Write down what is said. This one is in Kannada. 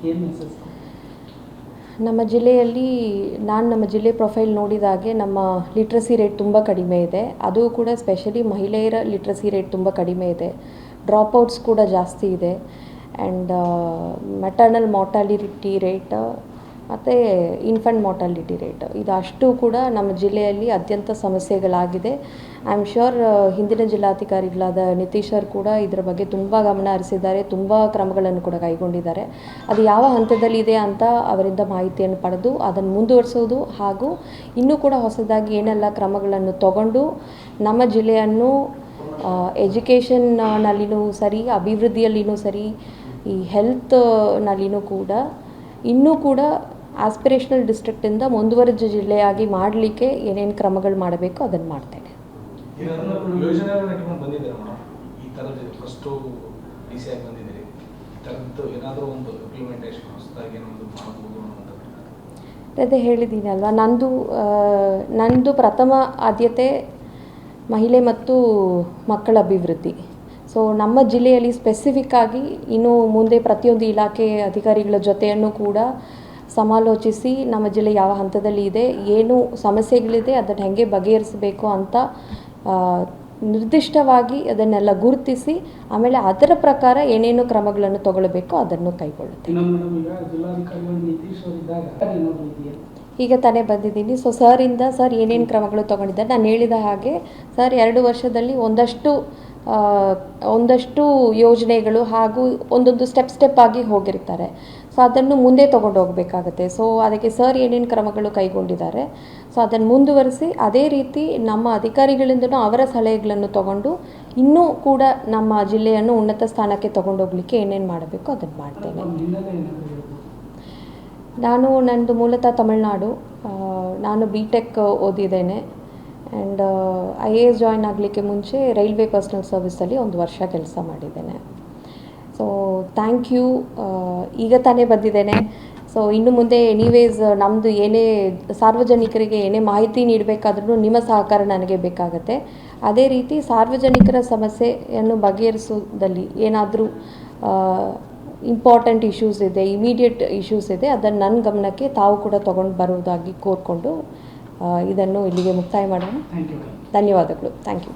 ಏನು ಮೆಸೇಜ್? ನಮ್ಮ ಜಿಲ್ಲೆಯಲ್ಲಿ ನಮ್ಮ ಜಿಲ್ಲೆ ಪ್ರೊಫೈಲ್ ನೋಡಿದಾಗೆ ನಮ್ಮ ಲಿಟ್ರಸಿ ರೇಟ್ ತುಂಬ ಕಡಿಮೆ ಇದೆ. ಅದು ಕೂಡ ಸ್ಪೆಷಲಿ ಮಹಿಳೆಯರ ಲಿಟ್ರಸಿ ರೇಟ್ ತುಂಬ ಕಡಿಮೆ ಇದೆ. ಡ್ರಾಪ್ಔಟ್ಸ್ ಕೂಡ ಜಾಸ್ತಿ ಇದೆ. ಆ್ಯಂಡ್ ಮೆಟರ್ನಲ್ ಮಾರ್ಟಾಲಿಟಿ ರೇಟ್ ಮತ್ತು ಇನ್ಫೆಂಟ್ ಮಾರ್ಟಾಲಿಟಿ ರೇಟ್ ಇದು ಅಷ್ಟು ಕೂಡ ನಮ್ಮ ಜಿಲ್ಲೆಯಲ್ಲಿ ಅತ್ಯಂತ ಸಮಸ್ಯೆಗಳಾಗಿದೆ. ಐ ಆಮ್ ಶ್ಯೂರ್ ಹಿಂದಿನ ಜಿಲ್ಲಾಧಿಕಾರಿಗಳಾದ ನಿತೀಶ್ ಅವರು ಕೂಡ ಇದರ ಬಗ್ಗೆ ತುಂಬ ಗಮನ ಹರಿಸಿದ್ದಾರೆ, ತುಂಬ ಕ್ರಮಗಳನ್ನು ಕೂಡ ಕೈಗೊಂಡಿದ್ದಾರೆ. ಅದು ಯಾವ ಹಂತದಲ್ಲಿದೆ ಅಂತ ಅವರಿಂದ ಮಾಹಿತಿಯನ್ನು ಪಡೆದು ಅದನ್ನು ಮುಂದುವರಿಸೋದು ಹಾಗೂ ಇನ್ನೂ ಕೂಡ ಹೊಸದಾಗಿ ಏನೆಲ್ಲ ಕ್ರಮಗಳನ್ನು ತಗೊಂಡು ನಮ್ಮ ಜಿಲ್ಲೆಯನ್ನು ಎಜುಕೇಷನ್ನಲ್ಲಿನೂ ಸರಿ, ಅಭಿವೃದ್ಧಿಯಲ್ಲಿನೂ ಸರಿ, ಈ ಹೆಲ್ತ್ನಲ್ಲಿನೂ ಕೂಡ ಇನ್ನೂ ಕೂಡ ಆಸ್ಪಿರೇಷನಲ್ ಡಿಸ್ಟ್ರಿಕ್ಟಿಂದ ಮುಂದುವರೆದ ಜಿಲ್ಲೆಯಾಗಿ ಮಾಡಲಿಕ್ಕೆ ಏನೇನು ಕ್ರಮಗಳು ಮಾಡಬೇಕು ಅದನ್ನು ಮಾಡ್ತೇನೆ. ಅದೇ ಹೇಳಿದ್ದೀನಿ ಅಲ್ವಾ, ನಂದು ಪ್ರಥಮ ಆದ್ಯತೆ ಮಹಿಳೆ ಮತ್ತು ಮಕ್ಕಳ ಅಭಿವೃದ್ಧಿ. ಸೊ ನಮ್ಮ ಜಿಲ್ಲೆಯಲ್ಲಿ ಸ್ಪೆಸಿಫಿಕ್ಕಾಗಿ ಇನ್ನು ಮುಂದೆ ಪ್ರತಿಯೊಂದು ಇಲಾಖೆ ಅಧಿಕಾರಿಗಳ ಜೊತೆಯನ್ನು ಕೂಡ ಸಮಾಲೋಚಿಸಿ ನಮ್ಮ ಜಿಲ್ಲೆ ಯಾವ ಹಂತದಲ್ಲಿ ಇದೆ, ಏನು ಸಮಸ್ಯೆಗಳಿದೆ, ಅದನ್ನು ಹೇಗೆ ಬಗೆಹರಿಸಬೇಕು ಅಂತ ನಿರ್ದಿಷ್ಟವಾಗಿ ಅದನ್ನೆಲ್ಲ ಗುರುತಿಸಿ ಆಮೇಲೆ ಅದರ ಪ್ರಕಾರ ಏನೇನು ಕ್ರಮಗಳನ್ನು ತಗೊಳ್ಬೇಕು ಅದನ್ನು ಕೈಗೊಳ್ಳುತ್ತೆ. ಈಗ ತಾನೇ ಬಂದಿದ್ದೀನಿ. ಸೊ ಸರ್ ಏನೇನು ಕ್ರಮಗಳು ತೊಗೊಂಡಿದ್ದಾರೆ ನಾನು ಹೇಳಿದ ಹಾಗೆ ಸರ್ 2 ವರ್ಷದಲ್ಲಿ ಒಂದಷ್ಟು ಯೋಜನೆಗಳು ಹಾಗೂ ಒಂದೊಂದು ಸ್ಟೆಪ್ ಆಗಿ ಹೋಗಿರ್ತಾರೆ. ಸೊ ಅದನ್ನು ಮುಂದೆ ತೊಗೊಂಡು ಹೋಗಬೇಕಾಗತ್ತೆ. ಸೊ ಅದಕ್ಕೆ ಸರ್ ಏನೇನು ಕ್ರಮಗಳು ಕೈಗೊಂಡಿದ್ದಾರೆ ಸೊ ಅದನ್ನು ಮುಂದುವರಿಸಿ ಅದೇ ರೀತಿ ನಮ್ಮ ಅಧಿಕಾರಿಗಳಿಂದನೂ ಅವರ ಸಲಹೆಗಳನ್ನು ತಗೊಂಡು ಇನ್ನೂ ಕೂಡ ನಮ್ಮ ಜಿಲ್ಲೆಯನ್ನು ಉನ್ನತ ಸ್ಥಾನಕ್ಕೆ ತೊಗೊಂಡೋಗ್ಲಿಕ್ಕೆ ಏನೇನು ಮಾಡಬೇಕು ಅದನ್ನು ಮಾಡ್ತೇನೆ. ನಂದು ಮೂಲತಃ ತಮಿಳುನಾಡು. ನಾನು BTech ಓದಿದ್ದೇನೆ. ಆ್ಯಂಡ್ IAS ಜಾಯ್ನ್ ಆಗಲಿಕ್ಕೆ ಮುಂಚೆ ರೈಲ್ವೆ ಪರ್ಸನಲ್ ಸರ್ವಿಸಲ್ಲಿ 1 ವರ್ಷ ಕೆಲಸ ಮಾಡಿದ್ದೇನೆ. So thank you. ಈಗ ತಾನೇ ಬಂದಿದ್ದೇನೆ. ಸೊ ಇನ್ನು ಮುಂದೆ ಎನಿವೇಸ್ ನಮ್ಮದು ಏನೇ ಸಾರ್ವಜನಿಕರಿಗೆ ಏನೇ ಮಾಹಿತಿ ನೀಡಬೇಕಾದ್ರೂ ನಿಮ್ಮ ಸಹಕಾರ ನನಗೆ ಬೇಕಾಗತ್ತೆ. ಅದೇ ರೀತಿ ಸಾರ್ವಜನಿಕರ ಸಮಸ್ಯೆಯನ್ನು ಬಗೆಹರಿಸೋದಲ್ಲಿ ಏನಾದರೂ ಇಂಪಾರ್ಟೆಂಟ್ ಇಶ್ಯೂಸ್ ಇದೆ, ಇಮಿಡಿಯೇಟ್ ಇಶ್ಯೂಸ್ ಇದೆ, ಅದನ್ನು ನನ್ನ ಗಮನಕ್ಕೆ ತಾವು ಕೂಡ ತೊಗೊಂಡು ಬರುವುದಾಗಿ ಕೋರಿಕೊಂಡು ಇದನ್ನು ಇಲ್ಲಿಗೆ ಮುಕ್ತಾಯ ಮಾಡೋಣ. Thank you. ಧನ್ಯವಾದಗಳು. Thank you.